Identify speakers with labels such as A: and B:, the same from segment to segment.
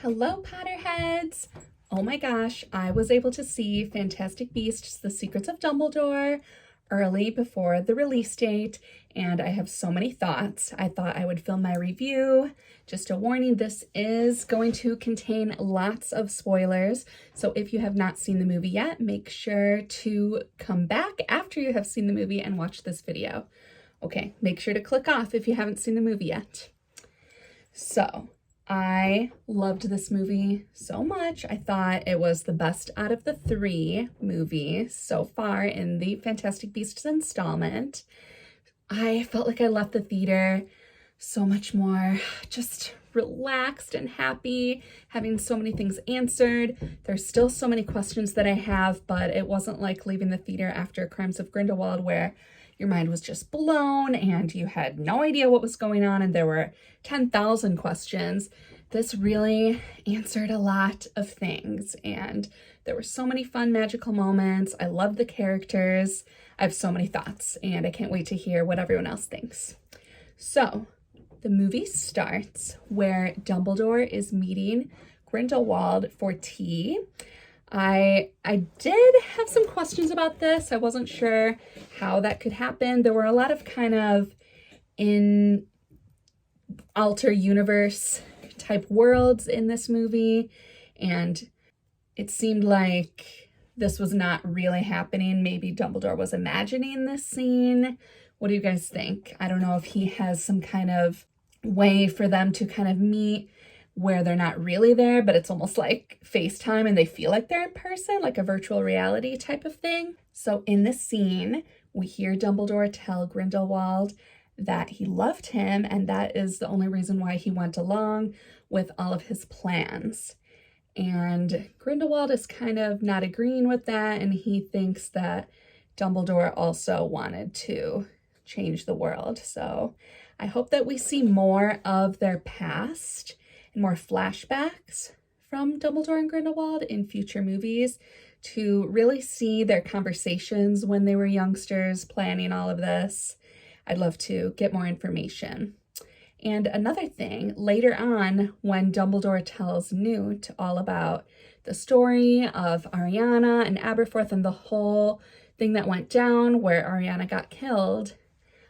A: Hello, Potterheads! Oh my gosh, I was able to see Fantastic Beasts: The Secrets of Dumbledore early before the release date, and I have so many thoughts. I thought I would film my review. Just a warning, this is going to contain lots of spoilers, so if you have not seen the movie yet, make sure to come back after you have seen the movie and watch this video. Okay, make sure to click off if you haven't seen the movie yet. So, I loved this movie so much. I thought it was the best out of the 3 movies so far in the Fantastic Beasts installment. I felt like I left the theater so much more just relaxed and happy, having so many things answered. There's still so many questions that I have, but it wasn't like leaving the theater after Crimes of Grindelwald where your mind was just blown and you had no idea what was going on and there were 10,000 questions. This really answered a lot of things and there were so many fun magical moments. I love the characters. I have so many thoughts and I can't wait to hear what everyone else thinks. So the movie starts where Dumbledore is meeting Grindelwald for tea. I did have some questions about this. I wasn't sure how that could happen. There were a lot of kind of in alter universe type worlds in this movie, and it seemed like this was not really happening. Maybe Dumbledore was imagining this scene. What do you guys think? I don't know if he has some kind of way for them to kind of meet where they're not really there, but it's almost like FaceTime and they feel like they're in person, like a virtual reality type of thing. So in this scene, we hear Dumbledore tell Grindelwald that he loved him and that is the only reason why he went along with all of his plans. And Grindelwald is kind of not agreeing with that, and he thinks that Dumbledore also wanted to change the world. So I hope that we see more of their past, more flashbacks from Dumbledore and Grindelwald in future movies to really see their conversations when they were youngsters planning all of this. I'd love to get more information. And another thing, later on when Dumbledore tells Newt all about the story of Ariana and Aberforth and the whole thing that went down where Ariana got killed,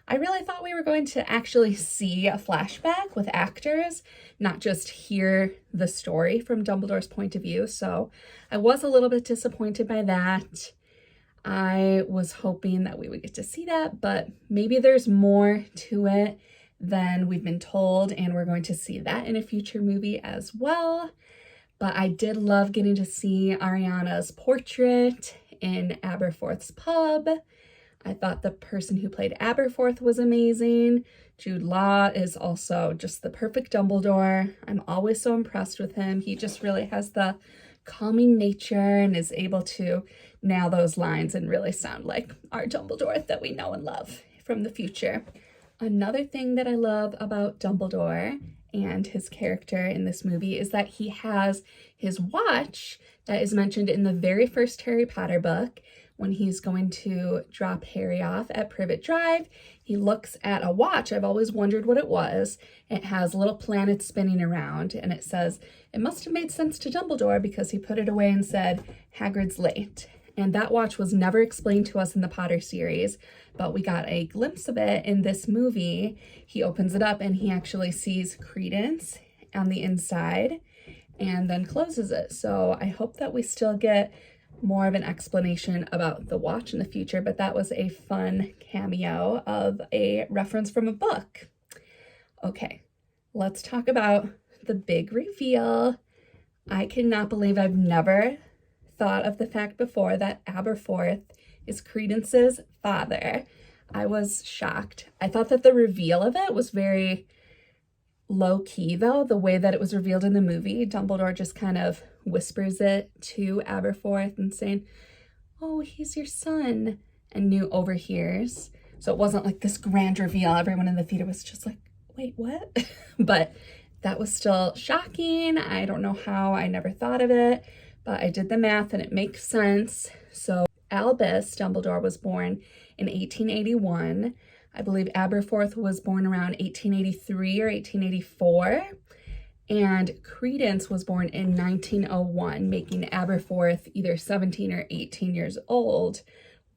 A: I really thought we were going to actually see a flashback with actors, not just hear the story from Dumbledore's point of view. So I was a little bit disappointed by that. I was hoping that we would get to see that, but maybe there's more to it than we've been told, and we're going to see that in a future movie as well. But I did love getting to see Ariana's portrait in Aberforth's pub. I thought the person who played Aberforth was amazing. Jude Law is also just the perfect Dumbledore. I'm always so impressed with him. He just really has the calming nature and is able to nail those lines and really sound like our Dumbledore that we know and love from the future. Another thing that I love about Dumbledore and his character in this movie is that he has his watch that is mentioned in the very first Harry Potter book. When he's going to drop Harry off at Privet Drive, he looks at a watch. I've always wondered what it was. It has little planets spinning around, and it says, it must have made sense to Dumbledore because he put it away and said, Hagrid's late. And that watch was never explained to us in the Potter series, but we got a glimpse of it in this movie. He opens it up and he actually sees Credence on the inside and then closes it. So I hope that we still get more of an explanation about the watch in the future, but that was a fun cameo of a reference from a book. Okay, let's talk about the big reveal. I cannot believe I've never thought of the fact before that Aberforth is Credence's father. I was shocked. I thought that the reveal of it was very low-key though, the way that it was revealed in the movie. Dumbledore just kind of whispers it to Aberforth and saying, oh, he's your son, and Newt overhears. So it wasn't like this grand reveal. Everyone in the theater was just like, wait, what? But that was still shocking. I don't know how I never thought of it, but I did the math and it makes sense. So Albus Dumbledore was born in 1881. I believe Aberforth was born around 1883 or 1884. And Credence was born in 1901, making Aberforth either 17 or 18 years old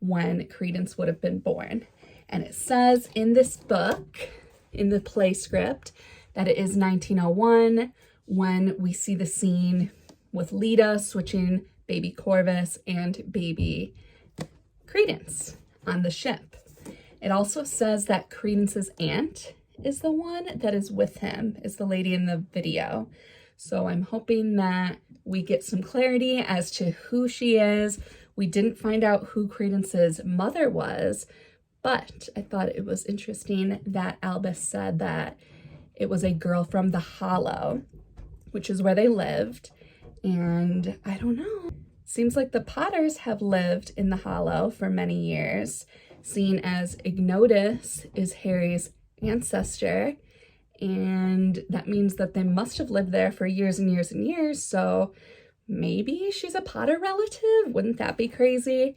A: when Credence would have been born. And it says in this book, in the play script, that it is 1901 when we see the scene with Leda switching baby Corvus and baby Credence on the ship. It also says that Credence's aunt is the one that is with him, is the lady in the video. So I'm hoping that we get some clarity as to who she is. We didn't find out who Credence's mother was, but I thought it was interesting that Albus said that it was a girl from the Hollow, which is where they lived. And I don't know. Seems like the Potters have lived in the Hollow for many years, seeing as Ignotus is Harry's ancestor, and that means that they must have lived there for years and years and years. So maybe she's a Potter relative. Wouldn't that be crazy?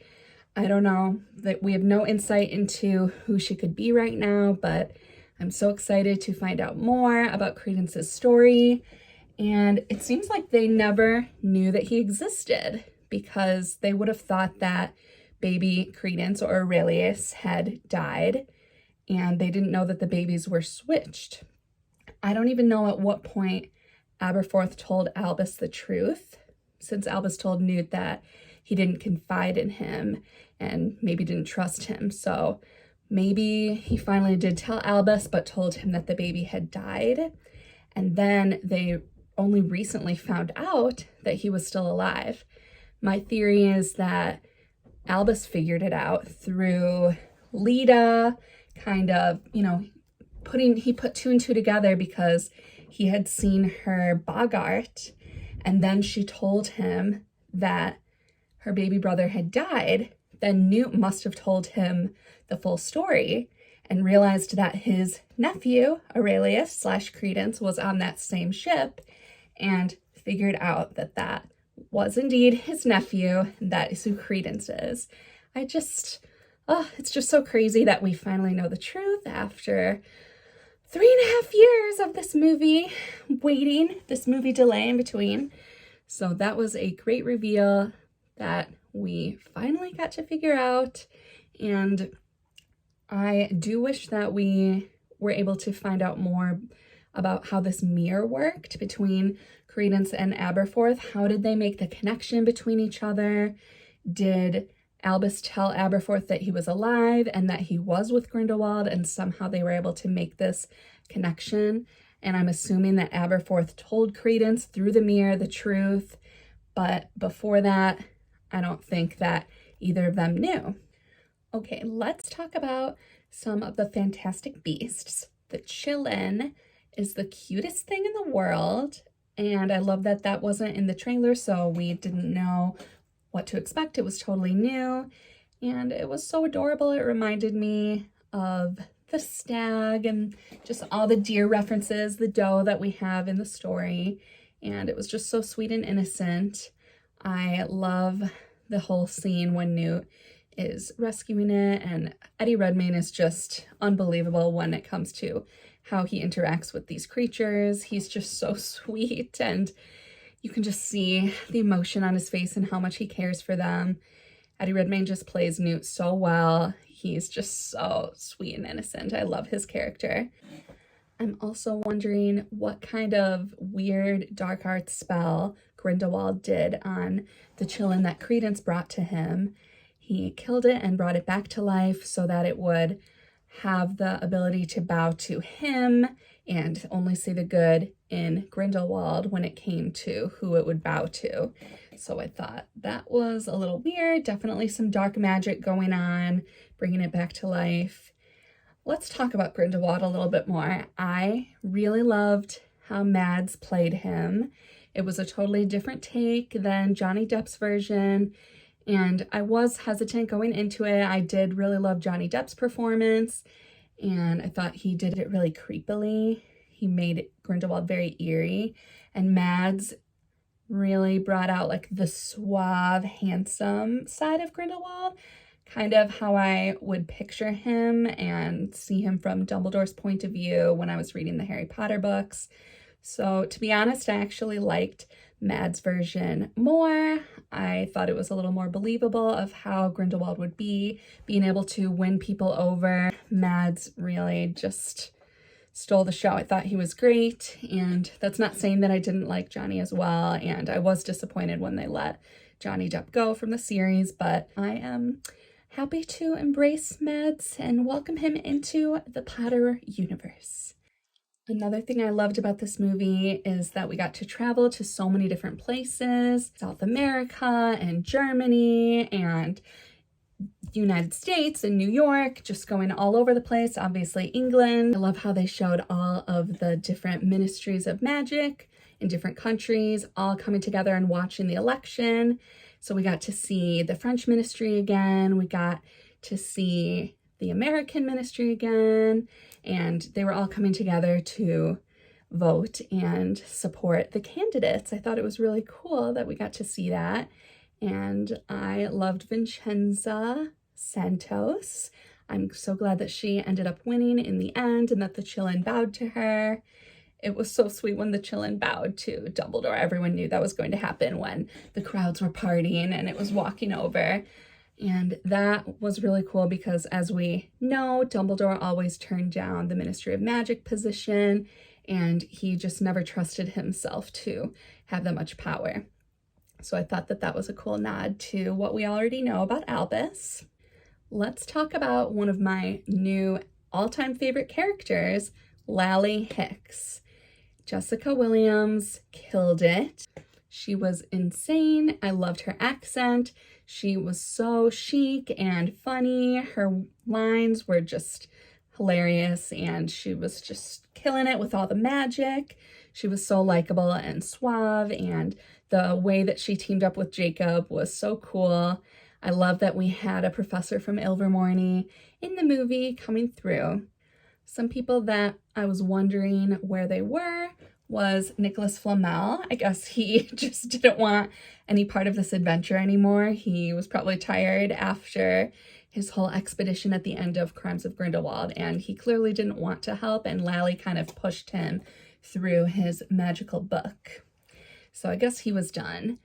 A: I don't know. That we have no insight into who she could be right now, but I'm so excited to find out more about Credence's story. And it seems like they never knew that he existed, because they would have thought that baby Credence or Aurelius had died, and they didn't know that the babies were switched. I don't even know at what point Aberforth told Albus the truth, since Albus told Newt that he didn't confide in him and maybe didn't trust him. So maybe he finally did tell Albus, but told him that the baby had died. And then they only recently found out that he was still alive. My theory is that Albus figured it out through Leda, kind of, he put two and two together because he had seen her Bogart, and then she told him that her baby brother had died. Then Newt must have told him the full story and realized that his nephew, Aurelius / Credence, was on that same ship, and figured out that that was indeed his nephew. That is who Credence is. It's just so crazy that we finally know the truth after 3.5 years of this movie waiting, this movie delay in between. So that was a great reveal that we finally got to figure out. And I do wish that we were able to find out more about how this mirror worked between Credence and Aberforth. How did they make the connection between each other? Did Albus tell Aberforth that he was alive and that he was with Grindelwald, and somehow they were able to make this connection? And I'm assuming that Aberforth told Credence through the mirror the truth, but before that, I don't think that either of them knew. Okay, let's talk about some of the Fantastic Beasts. The Chillin is the cutest thing in the world, and I love that that wasn't in the trailer, so we didn't know what to expect. It was totally new, and it was so adorable. It reminded me of the stag and just all the deer references, the doe that we have in the story, and it was just so sweet and innocent. I love the whole scene when Newt is rescuing it, and Eddie Redmayne is just unbelievable when it comes to how he interacts with these creatures. He's just so sweet, and you can just see the emotion on his face and how much he cares for them. Eddie Redmayne just plays Newt so well. He's just so sweet and innocent. I love his character. I'm also wondering what kind of weird dark arts spell Grindelwald did on the Chillin that Credence brought to him. He killed it and brought it back to life so that it would have the ability to bow to him and only see the good in Grindelwald when it came to who it would bow to. So I thought that was a little weird. Definitely some dark magic going on, bringing it back to life. Let's talk about Grindelwald a little bit more. I really loved how Mads played him. It was a totally different take than Johnny Depp's version, and I was hesitant going into it. I did really love Johnny Depp's performance, and I thought he did it really creepily. He made Grindelwald very eerie, and Mads really brought out like the suave, handsome side of Grindelwald, kind of how I would picture him and see him from Dumbledore's point of view when I was reading the Harry Potter books. So to be honest, I actually liked Mad's version more. I thought it was a little more believable of how Grindelwald would be, being able to win people over. Mad's really just stole the show. I thought he was great, and that's not saying that I didn't like Johnny as well, and I was disappointed when they let Johnny Depp go from the series, but I am happy to embrace Mads and welcome him into the Potter universe. Another thing I loved about this movie is that we got to travel to so many different places, South America and Germany and United States and New York, just going all over the place, obviously England. I love how they showed all of the different ministries of magic in different countries, all coming together and watching the election. So we got to see the French ministry again, we got to see the American ministry again, and they were all coming together to vote and support the candidates. I thought it was really cool that we got to see that. And I loved Vincenza Santos. I'm so glad that she ended up winning in the end and that the Chillin bowed to her. It was so sweet when the Chillin bowed to Dumbledore. Everyone knew that was going to happen when the crowds were partying and it was walking over. And that was really cool because, as we know, Dumbledore always turned down the Ministry of Magic position, and he just never trusted himself to have that much power. So I thought that that was a cool nod to what we already know about Albus. Let's talk about one of my new all-time favorite characters, Lally Hicks. Jessica Williams killed it. She was insane. I loved her accent. She was so chic and funny. Her lines were just hilarious, and she was just killing it with all the magic. She was so likable and suave, and the way that she teamed up with Jacob was so cool. I love that we had a professor from Ilvermorny in the movie coming through. Some people that I was wondering where they were was Nicholas Flamel. I guess he just didn't want any part of this adventure anymore. He was probably tired after his whole expedition at the end of Crimes of Grindelwald, and he clearly didn't want to help, and Lally kind of pushed him through his magical book. So I guess he was done.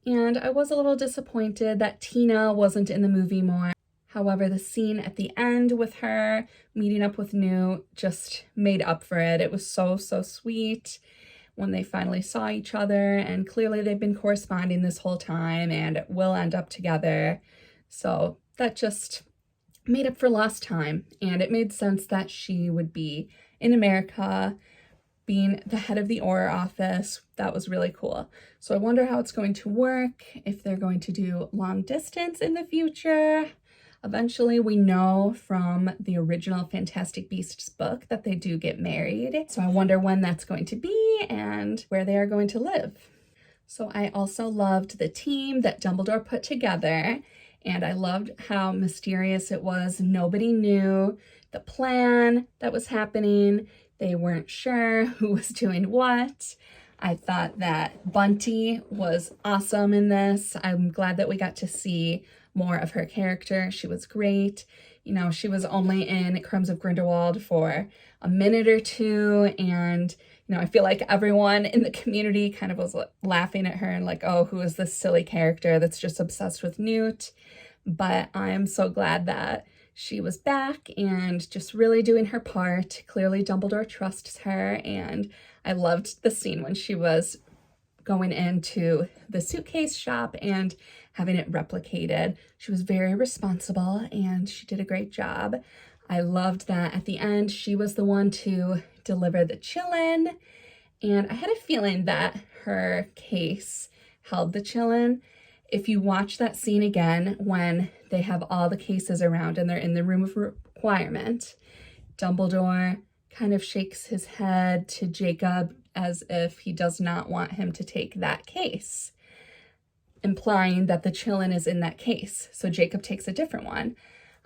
A: And I was a little disappointed that Tina wasn't in the movie more. However, the scene at the end with her meeting up with Newt just made up for it. It was so, so sweet when they finally saw each other, and clearly they've been corresponding this whole time and will end up together. So that just made up for lost time, and it made sense that she would be in America being the head of the Auror office. That was really cool. So I wonder how it's going to work, if they're going to do long distance in the future. Eventually, we know from the original Fantastic Beasts book that they do get married. So I wonder when that's going to be and where they are going to live. So I also loved the team that Dumbledore put together, and I loved how mysterious it was. Nobody knew the plan that was happening. They weren't sure who was doing what. I thought that Bunty was awesome in this. I'm glad that we got to see more of her character. She was great. You know, she was only in Crimes of Grindelwald for a minute or two, and you know, I feel like everyone in the community kind of was laughing at her and like, oh, who is this silly character that's just obsessed with Newt? But I'm so glad that she was back and just really doing her part. Clearly Dumbledore trusts her, and I loved the scene when she was going into the suitcase shop and having it replicated. She was very responsible and she did a great job. I loved that at the end she was the one to deliver the Chillin, and I had a feeling that her case held the Chillin. If you watch that scene again when they have all the cases around and they're in the room of requirement, Dumbledore kind of shakes his head to Jacob as if he does not want him to take that case, implying that the Chillin is in that case. So Jacob takes a different one.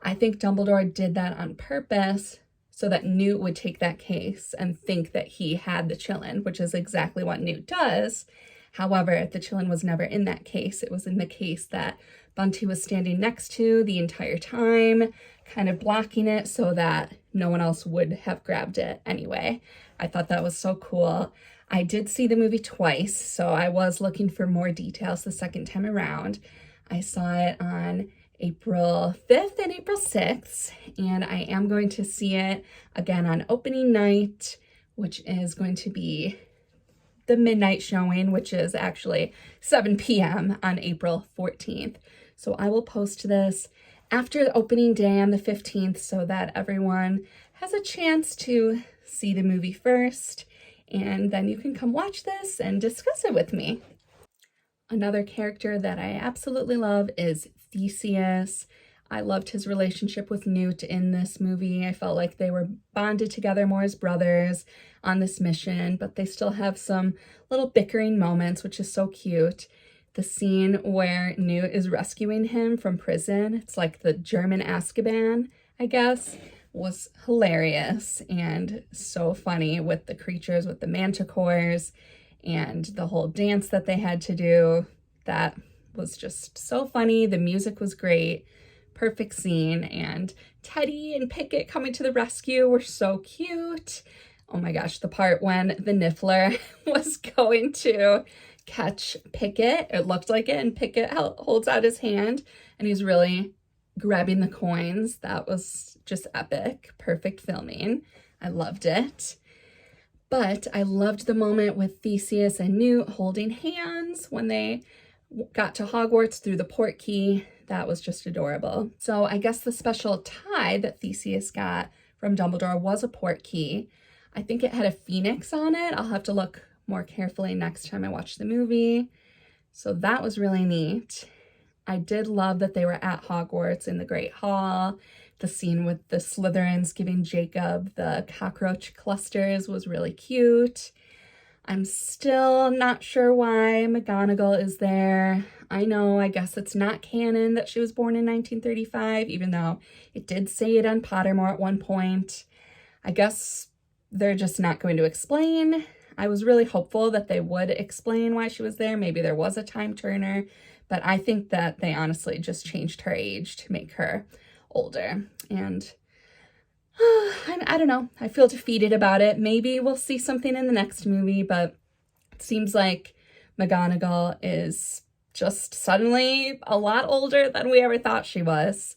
A: I think Dumbledore did that on purpose so that Newt would take that case and think that he had the Chillin, which is exactly what Newt does. However, the Chillin was never in that case. It was in the case that Bunty was standing next to the entire time, kind of blocking it so that no one else would have grabbed it anyway. I thought that was so cool. I did see the movie twice, so I was looking for more details the second time around. I saw it on April 5th and April 6th, and I am going to see it again on opening night, which is going to be the midnight showing, which is actually 7 p.m. on April 14th. So I will post this after the opening day on the 15th so that everyone has a chance to see the movie first, and then you can come watch this and discuss it with me. Another character that I absolutely love is Theseus. I loved his relationship with Newt in this movie. I felt like they were bonded together more as brothers on this mission, but they still have some little bickering moments, which is so cute. The scene where Newt is rescuing him from prison, it's like the German Azkaban, I guess, was hilarious and so funny with the creatures, with the manticores, and the whole dance that they had to do. That was just so funny. The music was great. Perfect scene. And Teddy and Pickett coming to the rescue were so cute. Oh my gosh, the part when the Niffler was going to catch Pickett, it looked like it, and Pickett holds out his hand and he's really grabbing the coins. That was just epic. Perfect filming. I loved it. But I loved the moment with Theseus and Newt holding hands when they got to Hogwarts through the portkey. That was just adorable. So I guess the special tie that Theseus got from Dumbledore was a portkey. I think it had a phoenix on it. I'll have to look more carefully next time I watch the movie. So that was really neat. I did love that they were at Hogwarts in the Great Hall. The scene with the Slytherins giving Jacob the cockroach clusters was really cute. I'm still not sure why McGonagall is there. I know, I guess it's not canon that she was born in 1935, even though it did say it on Pottermore at one point. I guess they're just not going to explain. I was really hopeful that they would explain why she was there. Maybe there was a time turner, but I think that they honestly just changed her age to make her older. And I don't know. I feel defeated about it. Maybe we'll see something in the next movie, but it seems like McGonagall is just suddenly a lot older than we ever thought she was.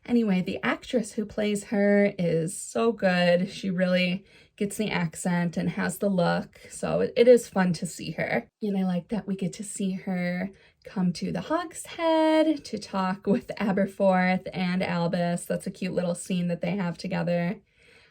A: Anyway, the actress who plays her is so good. She really gets the accent and has the look, so it is fun to see her. And I like that we get to see her come to the Hogshead to talk with Aberforth and Albus. That's a cute little scene that they have together.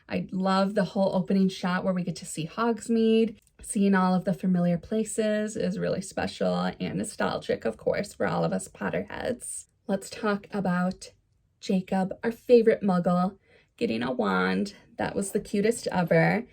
A: I love the whole opening shot where we get to see Hogsmeade. Seeing all of the familiar places is really special and nostalgic, of course, for all of us Potterheads. Let's talk about Jacob, our favorite Muggle, getting a wand. That was the cutest ever.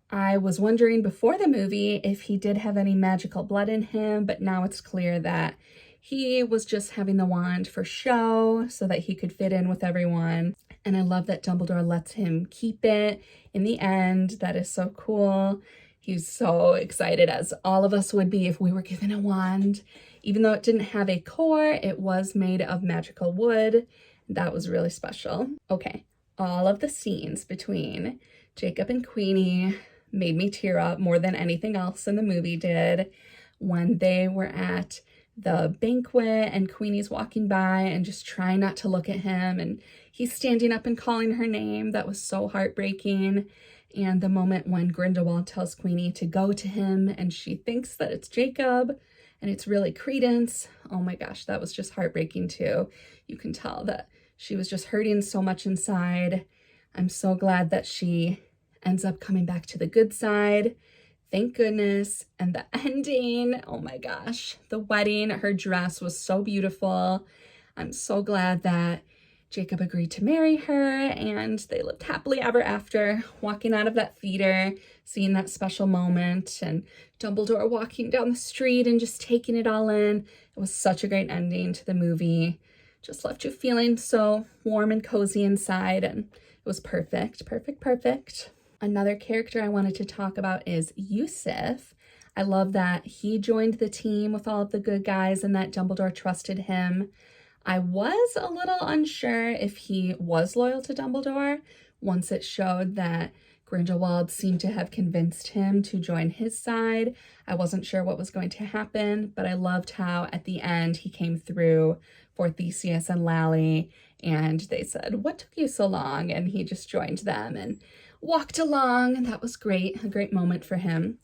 A: I was wondering before the movie if he did have any magical blood in him, but now it's clear that he was just having the wand for show so that he could fit in with everyone. And I love that Dumbledore lets him keep it in the end. That is so cool. He's so excited, as all of us would be if we were given a wand. Even though it didn't have a core, it was made of magical wood. That was really special. Okay, all of the scenes between Jacob and Queenie made me tear up more than anything else in the movie did. When they were at the banquet and Queenie's walking by and just trying not to look at him, and he's standing up and calling her name. That was so heartbreaking. And the moment when Grindelwald tells Queenie to go to him and she thinks that it's Jacob and it's really Credence. Oh my gosh, that was just heartbreaking too. You can tell that she was just hurting so much inside. I'm so glad that she ends up coming back to the good side. Thank goodness. And the ending, oh my gosh, the wedding, her dress was so beautiful. I'm so glad that Jacob agreed to marry her and they lived happily ever after, walking out of that theater, seeing that special moment, and Dumbledore walking down the street and just taking it all in. It was such a great ending to the movie. Just left you feeling so warm and cozy inside, and it was perfect, perfect, perfect. Another character I wanted to talk about is Yusuf. I love that he joined the team with all of the good guys and that Dumbledore trusted him. I was a little unsure if he was loyal to Dumbledore once it showed that Grindelwald seemed to have convinced him to join his side. I wasn't sure what was going to happen, but I loved how at the end he came through for Theseus and Lally, and they said, "What took you so long?" And he just joined them and walked along. That was great, a great moment for him.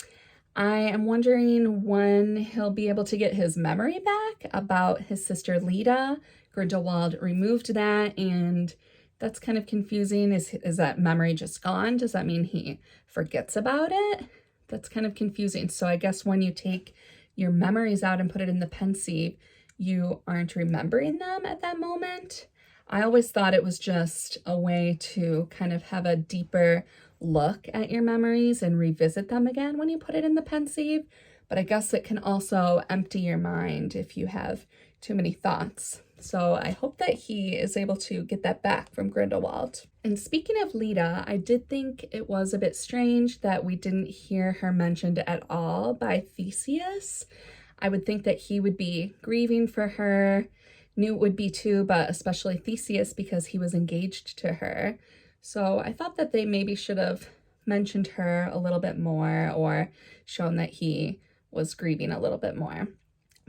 A: I am wondering when he'll be able to get his memory back about his sister Lita. Grindelwald removed that, and that's kind of confusing. Is that memory just gone? Does that mean he forgets about it? That's kind of confusing. So I guess when you take your memories out and put it in the pensieve, you aren't remembering them at that moment. I always thought it was just a way to kind of have a deeper look at your memories and revisit them again when you put it in the pensieve. But I guess it can also empty your mind if you have too many thoughts. So I hope that he is able to get that back from Grindelwald. And speaking of Lita, I did think it was a bit strange that we didn't hear her mentioned at all by Theseus. I would think that he would be grieving for her. Newt would be too, but especially Theseus because he was engaged to her. So I thought that they maybe should have mentioned her a little bit more or shown that he was grieving a little bit more.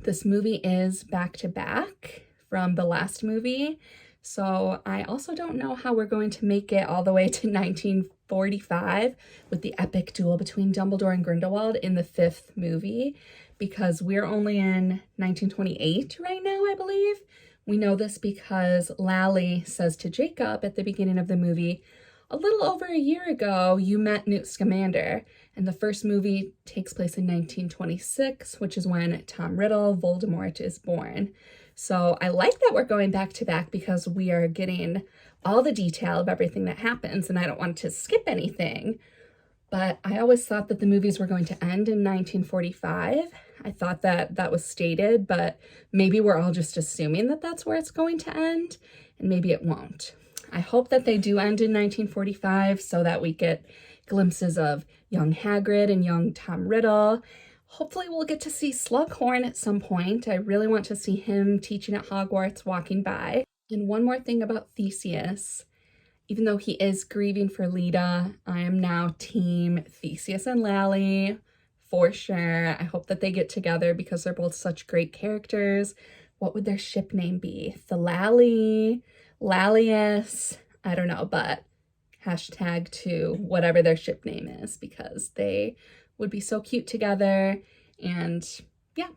A: This movie is back to back from the last movie, so I also don't know how we're going to make it all the way to 1945 with the epic duel between Dumbledore and Grindelwald in the 5th movie, because we're only in 1928 right now, I believe. We know this because Lally says to Jacob at the beginning of the movie, "A little over a year ago, you met Newt Scamander." And the first movie takes place in 1926, which is when Tom Riddle, Voldemort, is born. So I like that we're going back to back because we are getting all the detail of everything that happens, and I don't want to skip anything. But I always thought that the movies were going to end in 1945. I thought that that was stated, but maybe we're all just assuming that that's where it's going to end, and maybe it won't. I hope that they do end in 1945 so that we get glimpses of young Hagrid and young Tom Riddle. Hopefully we'll get to see Slughorn at some point. I really want to see him teaching at Hogwarts, walking by. And one more thing about Theseus. Even though he is grieving for Lita, I am now team Theseus and Lally for sure. I hope that they get together because they're both such great characters. What would their ship name be? Thalali, Lallius, I don't know, but hashtag to whatever their ship name is because they would be so cute together. And yeah,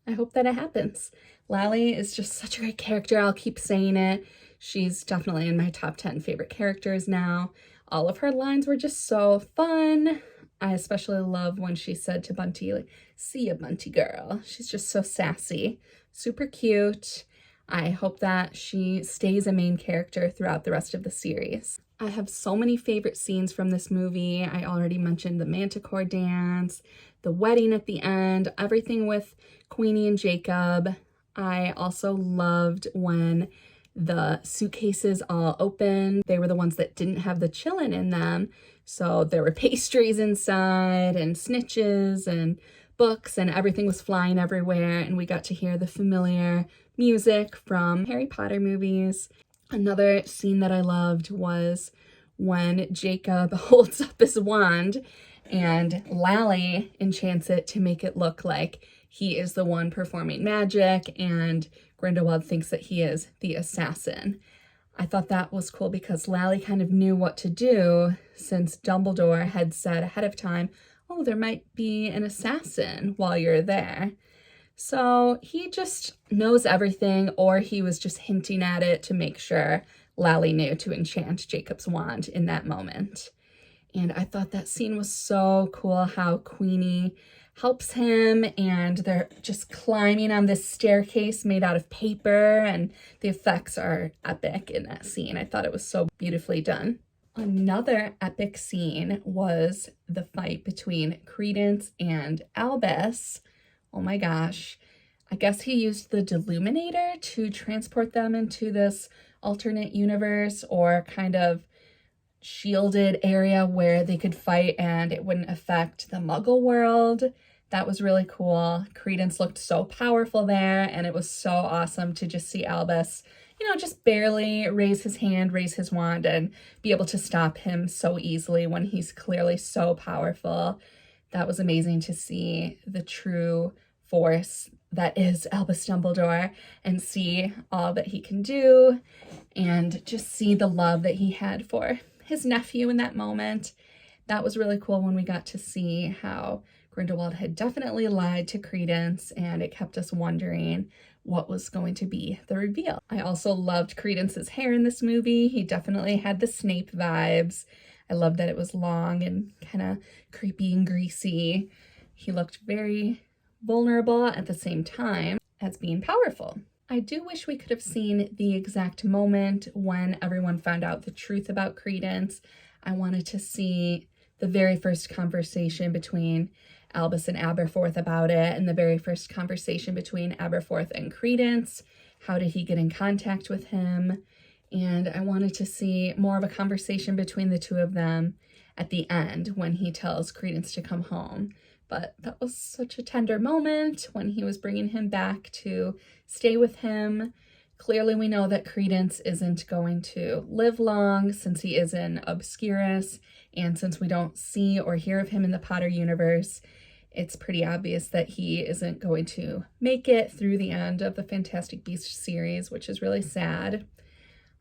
A: I hope that it happens. Lally is just such a great character. I'll keep saying it. She's definitely in my top 10 favorite characters now. All of her lines were just so fun. I especially love when she said to Bunty, like, "See ya, Bunty girl." She's just so sassy, super cute. I hope that she stays a main character throughout the rest of the series. I have so many favorite scenes from this movie. I already mentioned the Manticore dance, the wedding at the end, everything with Queenie and Jacob. I also loved when the suitcases all opened. They were the ones that didn't have the chillin' in them. So there were pastries inside and snitches and books and everything was flying everywhere. And we got to hear the familiar music from Harry Potter movies. Another scene that I loved was when Jacob holds up his wand and Lally enchants it to make it look like he is the one performing magic and Grindelwald thinks that he is the assassin. I thought that was cool because Lally kind of knew what to do since Dumbledore had said ahead of time, "Oh, there might be an assassin while you're there." So he just knows everything, or he was just hinting at it to make sure Lally knew to enchant Jacob's wand in that moment. And I thought that scene was so cool, how Queenie helps him and they're just climbing on this staircase made out of paper, and the effects are epic in that scene. I thought it was so beautifully done. Another epic scene was the fight between Credence and Albus. Oh my gosh. I guess he used the Deluminator to transport them into this alternate universe or kind of shielded area where they could fight and it wouldn't affect the Muggle world. That was really cool. Credence looked so powerful there, and it was so awesome to just see Albus just barely raise his hand, raise his wand, and be able to stop him so easily when he's clearly so powerful. That was amazing to see the true force that is Albus Dumbledore and see all that he can do and just see the love that he had for his nephew in that moment. That was really cool when we got to see how Grindelwald had definitely lied to Credence, and it kept us wondering what was going to be the reveal. I also loved Credence's hair in this movie. He definitely had the Snape vibes. I loved that it was long and kind of creepy and greasy. He looked very vulnerable at the same time as being powerful. I do wish we could have seen the exact moment when everyone found out the truth about Credence. I wanted to see the very first conversation between Albus and Aberforth about it, and the very first conversation between Aberforth and Credence. How did he get in contact with him? And I wanted to see more of a conversation between the two of them at the end when he tells Credence to come home. But that was such a tender moment when he was bringing him back to stay with him. Clearly we know that Credence isn't going to live long since he is in Obscurus, and since we don't see or hear of him in the Potter universe, it's pretty obvious that he isn't going to make it through the end of the Fantastic Beasts series, which is really sad.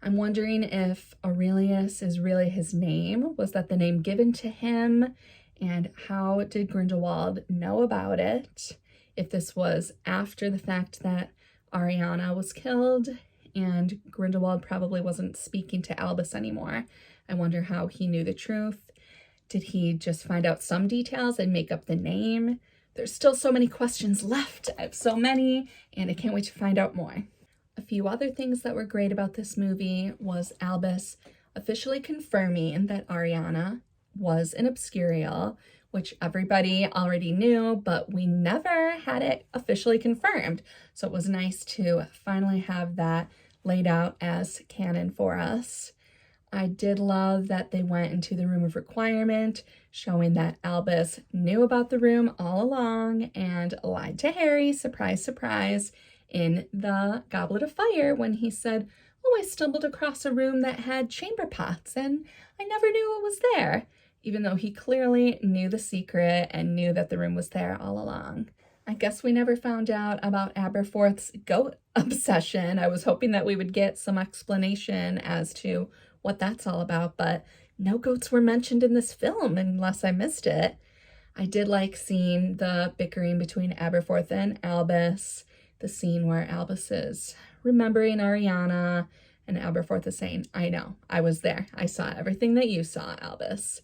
A: I'm wondering if Aurelius is really his name. Was that the name given to him? And how did Grindelwald know about it? If this was after the fact that Ariana was killed and Grindelwald probably wasn't speaking to Albus anymore, I wonder how he knew the truth. Did he just find out some details and make up the name? There's still so many questions left. I have so many, and I can't wait to find out more. A few other things that were great about this movie was Albus officially confirming that Ariana was an Obscurial, which everybody already knew, but we never had it officially confirmed. So it was nice to finally have that laid out as canon for us. I did love that they went into the Room of Requirement, showing that Albus knew about the room all along and lied to Harry, surprise, surprise, in the Goblet of Fire when he said, "Oh, I stumbled across a room that had chamber pots and I never knew it was there," even though he clearly knew the secret and knew that the room was there all along. I guess we never found out about Aberforth's goat obsession. I was hoping that we would get some explanation as to what that's all about, but no goats were mentioned in this film unless I missed it. I did like seeing the bickering between Aberforth and Albus, the scene where Albus is remembering Ariana and Aberforth is saying, "I know, I was there. I saw everything that you saw, Albus."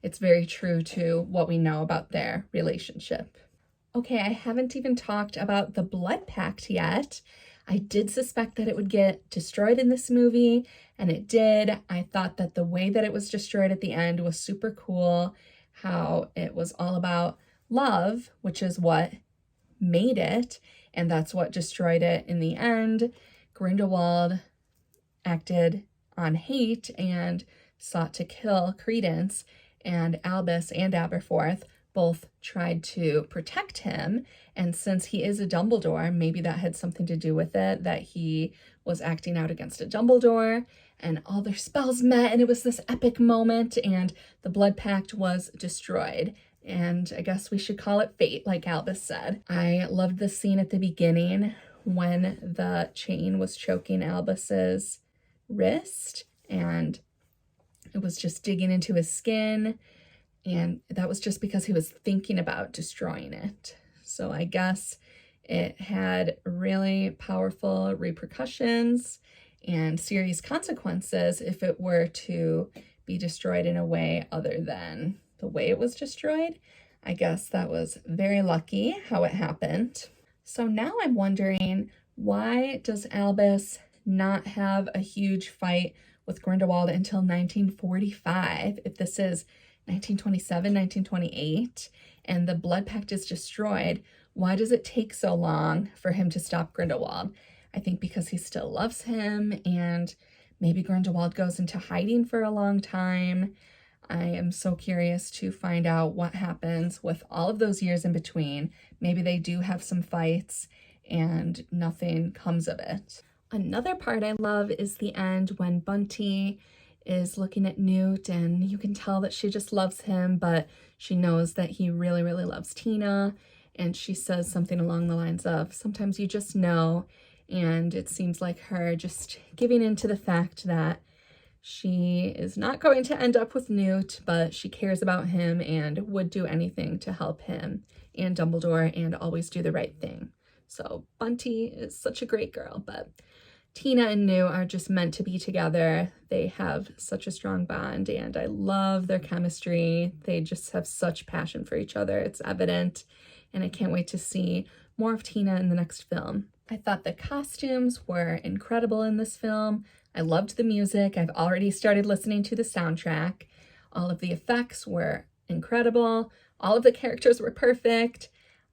A: It's very true to what we know about their relationship. Okay, I haven't even talked about the Blood Pact yet. I did suspect that it would get destroyed in this movie, and it did. I thought that the way that it was destroyed at the end was super cool, how it was all about love, which is what made it, and that's what destroyed it in the end. Grindelwald acted on hate and sought to kill Credence, and Albus and Aberforth both tried to protect him, and since he is a Dumbledore, maybe that had something to do with it, that he was acting out against a Dumbledore, and all their spells met, and it was this epic moment, and the Blood Pact was destroyed. And I guess we should call it fate, like Albus said. I loved the scene at the beginning when the chain was choking Albus's wrist, and it was just digging into his skin. And that was just because he was thinking about destroying it. So I guess it had really powerful repercussions and serious consequences if it were to be destroyed in a way other than the way it was destroyed. I guess that was very lucky how it happened. So now I'm wondering, why does Albus not have a huge fight with Grindelwald until 1945? If this is 1927, 1928, and the Blood Pact is destroyed, why does it take so long for him to stop Grindelwald? I think because he still loves him, and maybe Grindelwald goes into hiding for a long time. I am so curious to find out what happens with all of those years in between. Maybe they do have some fights and nothing comes of it. Another part I love is the end when Bunty is looking at Newt, and you can tell that she just loves him, but she knows that he really, really loves Tina. And she says something along the lines of, sometimes you just know. And it seems like her just giving in to the fact that she is not going to end up with Newt, but she cares about him and would do anything to help him and Dumbledore and always do the right thing. So Bunty is such a great girl, but Tina and Newt are just meant to be together. They have such a strong bond, and I love their chemistry. They just have such passion for each other. It's evident, and I can't wait to see more of Tina in the next film. I thought the costumes were incredible in this film. I loved the music. I've already started listening to the soundtrack. All of the effects were incredible. All of the characters were perfect.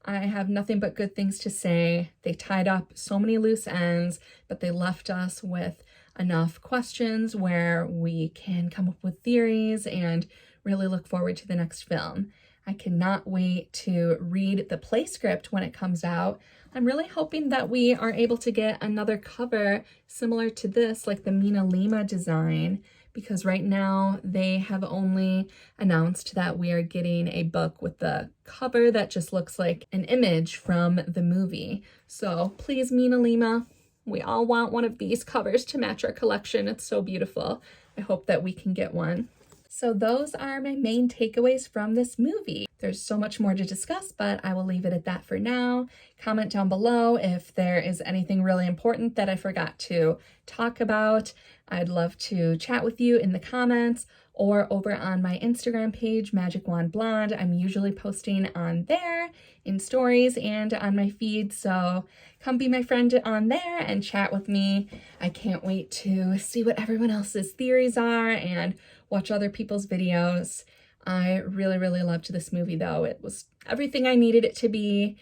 A: I have nothing but good things to say. They tied up so many loose ends, but they left us with enough questions where we can come up with theories and really look forward to the next film. I cannot wait to read the play script when it comes out. I'm really hoping that we are able to get another cover similar to this, like the Mina Lima design, because right now they have only announced that we are getting a book with the cover that just looks like an image from the movie. So please, Mina Lima, we all want one of these covers to match our collection. It's so beautiful. I hope that we can get one. So those are my main takeaways from this movie. There's so much more to discuss, but I will leave it at that for now. Comment down below if there is anything really important that I forgot to talk about. I'd love to chat with you in the comments or over on my Instagram page, MagicWandBlonde. I'm usually posting on there in stories and on my feed, so come be my friend on there and chat with me. I can't wait to see what everyone else's theories are and watch other people's videos. I really, really loved this movie though. It was everything I needed it to be,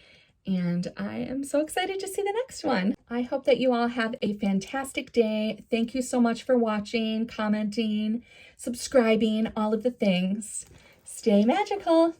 A: and I am so excited to see the next one. I hope that you all have a fantastic day. Thank you so much for watching, commenting, subscribing, all of the things. Stay magical.